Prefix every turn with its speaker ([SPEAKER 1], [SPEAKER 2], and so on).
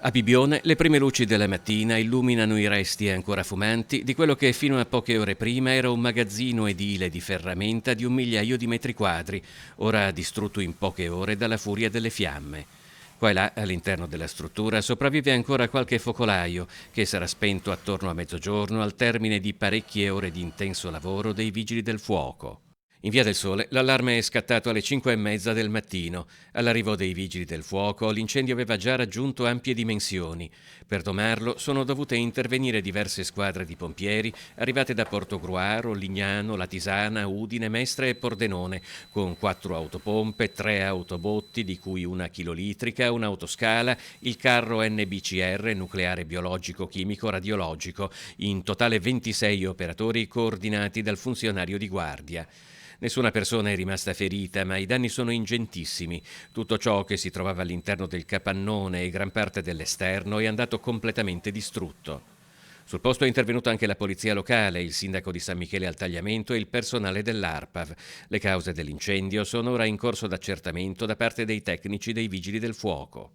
[SPEAKER 1] A Bibione le prime luci della mattina illuminano i resti ancora fumanti di quello che fino a poche ore prima era un magazzino edile di ferramenta di 1 migliaio di metri quadri, ora distrutto in poche ore dalla furia delle fiamme. Qua e là, all'interno della struttura, sopravvive ancora qualche focolaio che sarà spento attorno a mezzogiorno al termine di parecchie ore di intenso lavoro dei vigili del fuoco. In Via del Sole l'allarme è scattato alle 5:30 del mattino. All'arrivo dei vigili del fuoco l'incendio aveva già raggiunto ampie dimensioni. Per domarlo sono dovute intervenire diverse squadre di pompieri arrivate da Portogruaro, Lignano, Latisana, Udine, Mestre e Pordenone, con 4 autopompe, 3 autobotti, di cui una chilolitrica, un'autoscala, il carro NBCR, nucleare biologico, chimico, radiologico, in totale 26 operatori coordinati dal funzionario di guardia. Nessuna persona è rimasta ferita, ma i danni sono ingentissimi. Tutto ciò che si trovava all'interno del capannone e gran parte dell'esterno è andato completamente distrutto. Sul posto è intervenuta anche la polizia locale, il sindaco di San Michele al Tagliamento e il personale dell'ARPAV. Le cause dell'incendio sono ora in corso d'accertamento da parte dei tecnici dei vigili del fuoco.